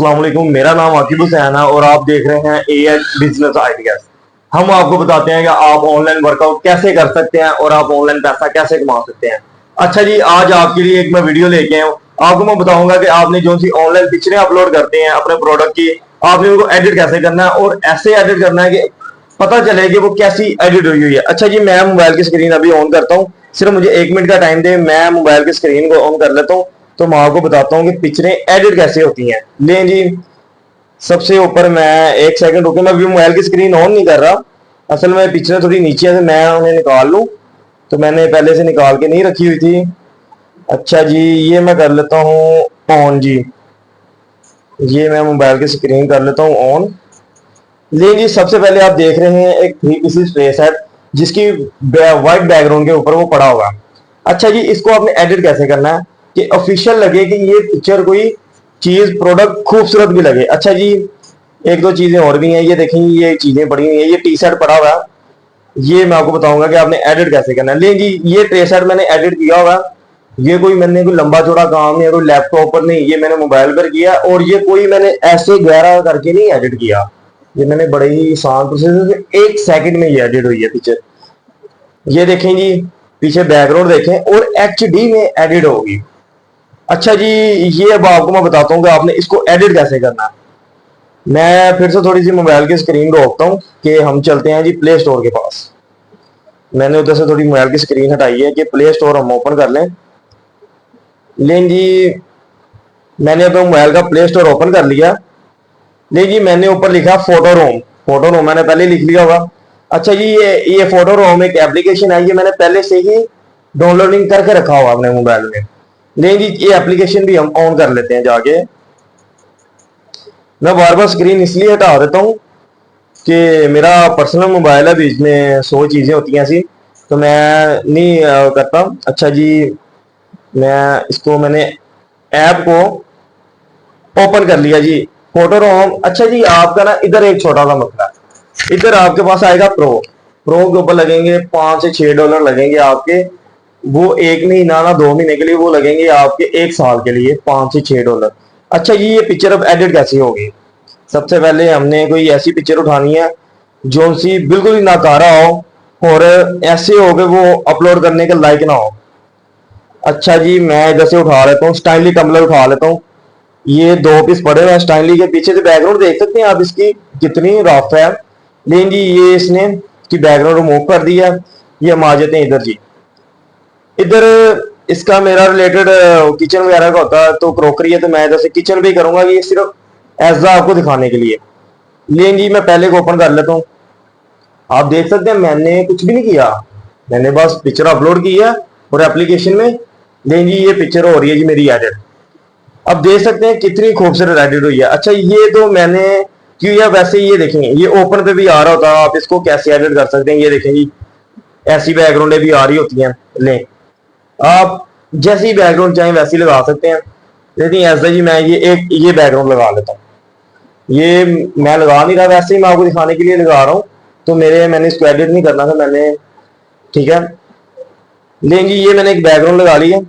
अस्सलाम वालेकुम, मेरा नाम आकिब हुसैन है और आप देख रहे हैं एएच बिजनेस आइडियाज। हम आपको बताते हैं कि आप ऑनलाइन वर्कआउट कैसे कर सकते हैं और आप ऑनलाइन पैसा कैसे कमा सकते हैं। अच्छा जी, आज आपके लिए एक मैं वीडियो लेके आया हूँ। आपको मैं बताऊंगा कि आपने जो सी ऑनलाइन पिक्चरें अपलोड करते हैं अपने प्रोडक्ट की, आपने उनको एडिट कैसे करना है और ऐसे एडिट करना है कि पता चले कि वो कैसी एडिट हुई हुई है। अच्छा जी, मैं मोबाइल की स्क्रीन अभी ऑन करता हूँ, सिर्फ मुझे 1 मिनट का टाइम दे, मैं मोबाइल की स्क्रीन को ऑन कर लेता हूँ तो मैं आपको बताता हूँ कि पिक्चरें एडिट कैसे होती हैं। लें जी, सबसे ऊपर मैं 1 सेकंड रुके, मैं अभी मोबाइल की स्क्रीन ऑन नहीं कर रहा। असल में पिक्चरें थोड़ी नीचे है, मैं उन्हें निकाल लूँ तो मैंने पहले से निकाल के नहीं रखी हुई थी। अच्छा जी, ये मैं कर लेता हूँ ऑन जी। ये मैं मोबाइल की स्क्रीन कर लेता हूँ ऑन। लेकिन जी, सबसे पहले आप देख रहे हैं एक 3 पीसेस स्ट्रे सेट जिसकी व्हाइट बैकग्राउंड के ऊपर वो पड़ा होगा। अच्छा जी, इसको आपने एडिट कैसे करना है कि ऑफिशियल लगे कि ये पिक्चर कोई चीज प्रोडक्ट खूबसूरत भी लगे। अच्छा जी, एक दो चीजें और भी हैं, ये देखें ये चीजें पड़ी हुई हैं, ये टी शर्ट पड़ा हुआ है। ये मैं आपको बताऊंगा कि आपने एडिट कैसे करना है। लेकिन जी, ये टी शर्ट मैंने एडिट किया होगा, ये कोई मैंने कोई लंबा चौड़ा काम या कोई लैपटॉप पर नहीं, ये मैंने मोबाइल पर किया और ये कोई मैंने ऐसे गहरा करके नहीं एडिट किया। ये मैंने बड़े ही आसान प्रोसेस से 1 सेकंड में ये एडिट हुई है पिक्चर। ये देखें जी, पीछे बैकग्राउंड देखें और एचडी में एडिट होगी। अच्छा जी, ये अब आपको मैं बताता हूँ कि आपने इसको एडिट कैसे करना है। मैं फिर से थोड़ी सी मोबाइल की स्क्रीन रोकता हूँ कि हम चलते हैं जी प्ले स्टोर के पास। मैंने उधर से थोड़ी मोबाइल की स्क्रीन हटाई है कि प्ले स्टोर हम ओपन कर लें। लेकिन जी, मैंने अपने मोबाइल का प्ले स्टोर ओपन कर लिया। लेकिन जी, मैंने ऊपर लिखा फोटो रोम। फोटो रोम मैंने पहले लिख लिया होगा। अच्छा जी, ये फोटो रोम एक एप्लीकेशन है, ये मैंने पहले से ही डाउनलोडिंग करके रखा हुआ अपने मोबाइल में। लेकिन जी, ये एप्लीकेशन भी हम ऑन कर लेते हैं जाके। मैं बार बार स्क्रीन इसलिए हटा देता हूँ कि मेरा पर्सनल मोबाइल है, बीच में 100 चीज़ें होती हैं ऐसी, तो मैं नहीं करता। अच्छा जी, मैं इसको मैंने ऐप को ओपन कर लिया जी, फोटो रोम। अच्छा जी, आपका ना इधर एक छोटा सा मसला है, इधर आपके पास आएगा प्रो। प्रो के ऊपर लगेंगे $5 से $6 लगेंगे आपके, वो 1 महीना ना 2 महीने के लिए, वो लगेंगे आपके 1 साल के लिए $5 से $6। अच्छा जी, ये पिक्चर अब एडिट कैसी होगी। सबसे पहले हमने कोई ऐसी पिक्चर उठानी है जो सी बिल्कुल ही नाकारा हो और ऐसे हो कि वो अपलोड करने के लायक ना हो। अच्छा जी, मैं इधर से उठा लेता हूँ, स्टाइली टम्बलर उठा लेता हूँ। ये 2 पीस पड़े हुए हैं स्टाइली के, पीछे से बैकग्राउंड देख सकते हैं आप इसकी कितनी रफ है। लेकिन जी, ये इसने की बैकग्राउंड रिमूव कर दिया। ये हम आ जाते हैं इधर जी। इधर इसका मेरा रिलेटेड किचन वगैरह का होता है, तो क्रॉकरी है तो मैं इधर से किचन भी करूंगा, ये सिर्फ ऐसा आपको दिखाने के लिए। लेकिन जी, मैं पहले को ओपन कर लेता हूँ। आप देख सकते हैं मैंने कुछ भी नहीं किया, मैंने बस पिक्चर अपलोड की है और एप्लीकेशन में। लेकिन जी, ये पिक्चर हो रही है जी मेरी एडिट। अब देख सकते हैं कितनी खूबसूरत एडिट हुई है। अच्छा, ये तो मैंने क्यों या वैसे ये देखेंगे, ये ओपन पे भी आ रहा होता है, आप इसको कैसे एडिट कर सकते हैं। ये देखेंगे ऐसी बैकग्राउंड भी आ रही होती हैं। ले, आप जैसी बैकग्राउंड चाहें वैसी लगा सकते हैं। लेकिन ऐसा जी, मैं ये बैकग्राउंड लगा लेता हूँ। ये मैं लगा नहीं रहा, वैसे ही मैं आपको दिखाने के लिए लगा रहा हूँ, तो मैंने इसको एडिट नहीं करना था मैंने, ठीक है। लेकिन जी, ये मैंने एक बैकग्राउंड लगा ली है,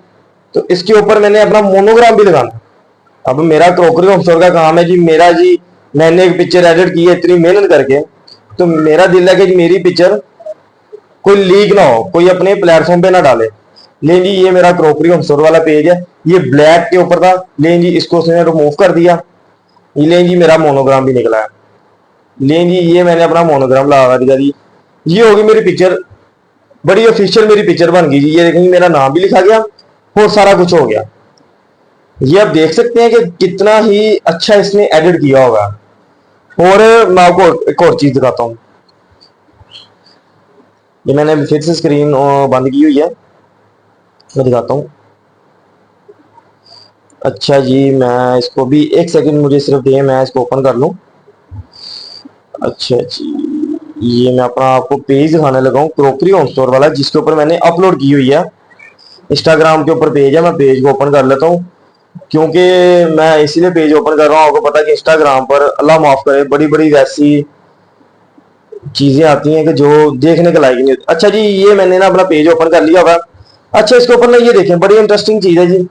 तो इसके ऊपर मैंने अपना मोनोग्राम भी लगाना। अब मेरा क्रॉकरी होम स्टोर का काम है जी, मेरा जी मैंने एक पिक्चर एडिट की है इतनी मेहनत करके, तो मेरा दिल है कि जी मेरी पिक्चर कोई लीक ना हो, कोई अपने प्लेटफॉर्म पे ना डाले। लेकिन जी, ये मेरा क्रॉकरी होम स्टोर वाला पेज है, ये ब्लैक के ऊपर था। लेकिन जी, इसको उसने रिमूव कर दिया। लेकिन जी, मेरा मोनोग्राम भी निकला है। लेकिन जी, ये मैंने अपना मोनोग्राम लगा दिया जी। ये होगी मेरी पिक्चर, बड़ी ऑफिशियल मेरी पिक्चर बन गई जी। ये देखेंगे मेरा नाम भी लिखा गया और सारा कुछ हो गया। ये आप देख सकते हैं कि कितना ही अच्छा इसने एडिट किया होगा। और मैं आपको एक और चीज दिखाता हूँ। ये मैंने फिर से स्क्रीन बंद की हुई है, मैं दिखाता हूँ। अच्छा जी, मैं इसको भी 1 सेकंड मुझे सिर्फ दे, मैं इसको ओपन कर लूँ। अच्छा जी, ये मैं अपना आपको पेज दिखाने लगा हूँ क्रॉकरी होम स्टोर वाला, जिसके ऊपर मैंने अपलोड की हुई है। इंस्टाग्राम के ऊपर पेज है, मैं पेज को ओपन कर लेता हूँ क्योंकि मैं इसीलिए पेज ओपन कर रहा हूँ। आपको पता है कि इंस्टाग्राम पर अल्लाह माफ करे बड़ी बड़ी वैसी चीजें आती हैं कि जो देखने के लायक नहीं होती। अच्छा जी, ये मैंने ना अपना पेज ओपन कर लिया होगा। अच्छा, इसके ऊपर ना ये देखें, बड़ी इंटरेस्टिंग चीज है जी।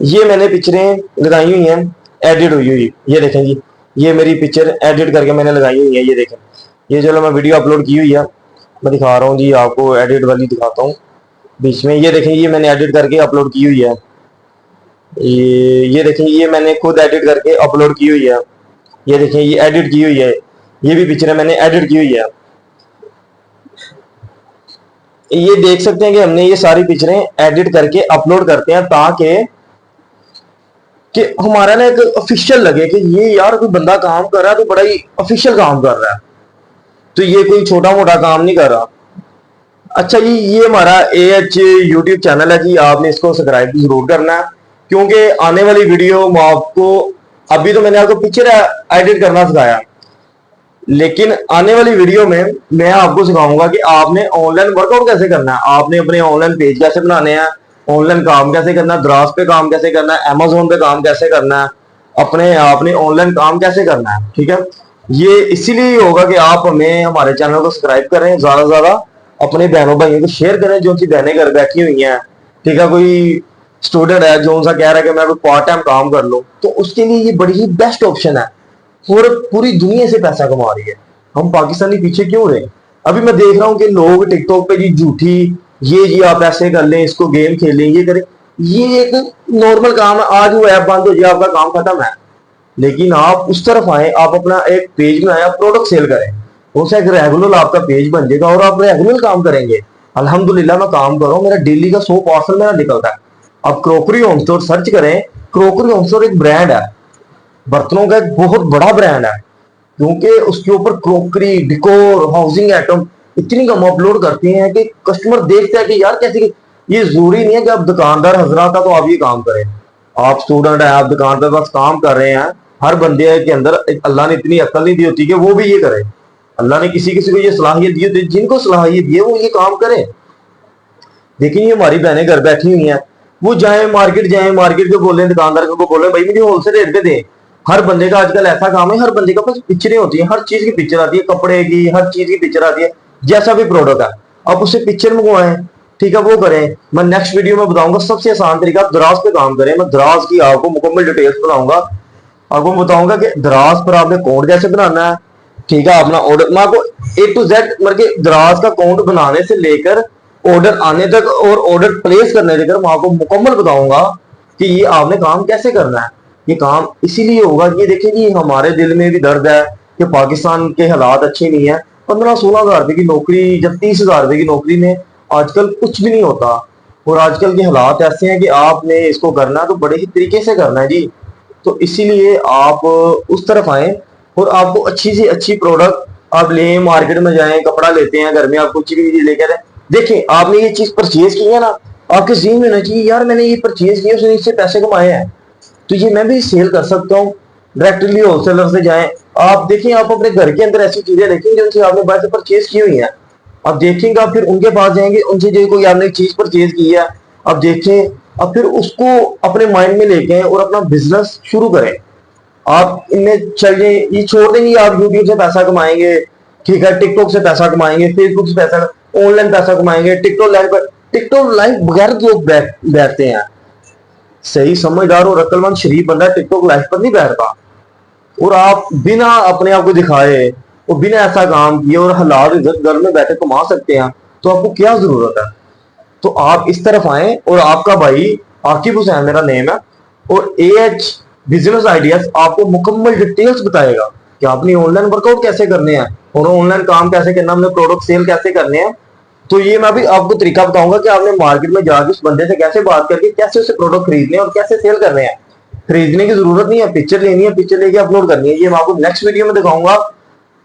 ये मैंने पिक्चरें लगाई हुई हैं एडिट हुई हुई, ये देखें जी, ये मेरी पिक्चर एडिट करके मैंने लगाई हुई है, ये देखें। ये चलो मैं वीडियो अपलोड की हुई है, मैं दिखा रहा हूँ जी आपको, एडिट वाली दिखाता हूँ बीच में। ये देखें, ये मैंने एडिट करके अपलोड की हुई है। ये देखें, ये मैंने खुद एडिट करके अपलोड की हुई है। ये देखें, ये एडिट की हुई है, ये भी पिक्चर मैंने एडिट की हुई है। ये देख सकते हैं कि हमने ये सारी पिक्चरें एडिट करके अपलोड करते हैं ताकि कि हमारा ना एक ऑफिशियल लगे कि ये यार कोई बंदा काम कर रहा है तो बड़ा ही ऑफिशियल काम कर रहा है, तो ये कोई छोटा मोटा काम नहीं कर रहा। अच्छा जी, ये हमारा AH यूट्यूब चैनल है जी, आपने इसको सब्सक्राइब जरूर करना है, क्योंकि आने वाली वीडियो में आपको, अभी तो मैंने आपको पिक्चर एडिट करना सिखाया, लेकिन आने वाली वीडियो में मैं आपको सिखाऊंगा कि आपने ऑनलाइन वर्कआउट कैसे करना है, आपने अपने ऑनलाइन पेज कैसे बनाने हैं, ऑनलाइन काम कैसे करना है, द्रास पे काम कैसे करना है, अमेजोन पे काम कैसे करना है, अपने आपने ऑनलाइन काम कैसे करना है। ठीक है, ये इसीलिए होगा कि आप हमें, हमारे चैनल को सब्सक्राइब करें, ज्यादा से ज्यादा अपने बहनों भाइयों को शेयर करें जो उनकी बहनें घर बैठी हुई हैं। ठीक है, कोई स्टूडेंट है जो उनसा कह रहा है कि मैं पार्ट टाइम काम कर लूं, तो उसके लिए ये बड़ी ही बेस्ट ऑप्शन है और पूरी दुनिया से पैसा कमा रही है। हम पाकिस्तानी पीछे क्यों रहे? अभी मैं देख रहा हूँ कि लोग टिकटॉक पे जी झूठी, ये जी आप ऐसे कर लें, इसको गेम खेलें, ये करें, ये एक नॉर्मल काम है, आज वो ऐप बंद हो जाए आपका काम खत्म है। लेकिन आप उस तरफ आए, आप अपना एक पेज बनाए, आप प्रोडक्ट सेल करें, उससे एक रेगुलर आपका पेज बन जाएगा और आप रेगुलर काम करेंगे। अल्हम्दुलिल्लाह मैं काम कर रहा हूँ, मेरा डेली का 100 पार्सल मेरा निकलता है। आप क्रोकरी होम स्टोर सर्च करें, क्रोकरी होम स्टोर एक ब्रांड है, बर्तनों का एक बहुत बड़ा ब्रांड है, क्योंकि उसके ऊपर क्रोकरी, डिकोर, हाउसिंग आइटम इतनी कम अपलोड करते हैं कि कस्टमर देखते हैं कि यार कैसे। ये जरूरी नहीं है कि आप दुकानदार हजरात का तो आप ये काम करें, आप स्टूडेंट हैं, आप दुकान पर बस काम कर रहे हैं। हर बंदे के अंदर अल्लाह ने इतनी अक्ल नहीं दी होती कि वो भी ये करे। अल्लाह ने किसी किसी को ये सलाहियत दी होती, जिनको सलाहियत दी है वो ये काम करें। देखिए, ये हमारी बहनें घर बैठी हुई हैं, वो जाए मार्केट को बोले, दुकानदार को बोले भाई मुझे होलसेल रेट पे दे। हर बंदे का आजकल ऐसा काम है, हर बंदे का पास पिक्चरें होती है, हर चीज की पिक्चर आती है, कपड़े की हर चीज की पिक्चर आती है, जैसा भी प्रोडक्ट है आप उससे पिक्चर मंगवाएं। ठीक है, वो करें। मैं नेक्स्ट वीडियो में बताऊंगा सबसे आसान तरीका, आप दराज पे काम करें। मैं दराज की आपको मुकम्मल डिटेल्स बनाऊंगा, आपको बताऊंगा कि दराज पर आपने अकाउंट कैसे बनाना है। ठीक है, अपना ऑर्डर मैं आपको A to Z मतलब कि दराज का अकाउंट बनाने से लेकर ऑर्डर आने तक और ऑर्डर प्लेस करने तक मैं आपको मुकम्मल बताऊंगा कि ये आपने काम कैसे करना है। ये काम इसीलिए होगा कि देखिए जी, हमारे दिल में भी दर्द है कि पाकिस्तान के हालात अच्छे नहीं है। 15-16 हजार रुपए की नौकरी या 30 हजार रुपए की नौकरी में आजकल कुछ भी नहीं होता, और आजकल के हालात ऐसे हैं कि आपने इसको करना है तो बड़े ही तरीके से करना है जी। तो इसीलिए आप उस तरफ आए और आपको अच्छी से अच्छी प्रोडक्ट आप लें, मार्केट में जाएं, कपड़ा लेते हैं, घर में आप कुछ भी चीज लेकर आए, देखें आपने ये चीज परचेज की है ना, आपके ज़हन में होना चाहिए यार मैंने ये परचेज किया, उसने इससे पैसे कमाए हैं, तो ये मैं भी सेल कर सकता हूँ। डायरेक्टली होलसेलर से जाएं, आप देखें, आप अपने घर के अंदर ऐसी चीजें देखेंगे जिनसे आपने बाहर से परचेज की हुई है, आप देखेंगे, आप फिर उनके पास जाएंगे, उनसे जो कोई आपने चीज परचेज की है आप देखें, अब फिर उसको अपने माइंड में लेके आए और अपना बिजनेस शुरू करें। आप इनमें चल जाए, ये छोड़ देंगे आप यूट्यूब से पैसा कमाएंगे, ठीक है, टिकटॉक से पैसा कमाएंगे, फेसबुक से पैसा, ऑनलाइन पैसा कमाएंगे, टिकटॉक लाइव बगैर लोग बैठते हैं। सही समझदार और अक्लमंद शरीफ बंदा टिकटॉक लाइव पर नहीं बैठता। और आप बिना अपने आप को दिखाए और बिना ऐसा काम किए और हालात इज्जत घर में बैठे कमा सकते हैं, तो आपको क्या जरूरत है? तो आप इस तरफ आए, और आपका भाई आकिब हुसैन मेरा नेम है, और AH बिजनेस आइडियाज आपको मुकम्मल डिटेल्स बताएगा कि आपने ऑनलाइन वर्कआउट कैसे करने हैं और ऑनलाइन काम कैसे करना, हमने प्रोडक्ट सेल कैसे करने हैं। तो ये मैं भी आपको तरीका बताऊंगा कि आपने मार्केट में जाकर उस बंदे से कैसे बात करके कैसे उसे प्रोडक्ट खरीदने और कैसे सेल करने हैं। खरीदने की जरूरत नहीं है, पिक्चर लेनी है, पिक्चर लेके अपलोड करनी है, ये मैं आपको नेक्स्ट वीडियो में दिखाऊंगा।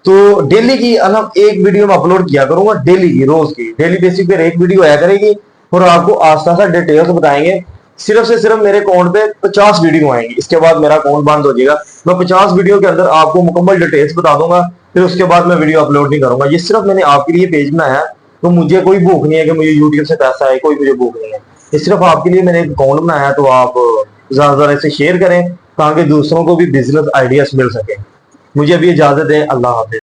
तो डेली की हम एक वीडियो में अपलोड किया करूंगा, डेली की, रोज की, डेली बेसिस पर एक वीडियो आया करेगी और आपको आस्ता आस्ता डिटेल्स बताएंगे। सिर्फ से सिर्फ मेरे अकाउंट पे 50 वीडियो आएंगी, इसके बाद मेरा अकाउंट बंद हो जाएगा। मैं 50 वीडियो के अंदर आपको मुकम्मल डिटेल्स बता दूंगा, फिर उसके बाद मैं वीडियो अपलोड नहीं करूंगा। ये सिर्फ मैंने आपके लिए पेज बनाया, तो मुझे कोई भूख नहीं है कि मुझे यूट्यूब से पैसा है, कोई मुझे भूख नहीं है। ये सिर्फ आपके लिए मैंने एक अकाउंट बनाया, तो आप ज्यादा ज्यादा इसे शेयर करें ताकि दूसरों को भी बिजनेस आइडियाज मिल सके। मुझे अभी इजाजत है, अल्लाह हाफिज।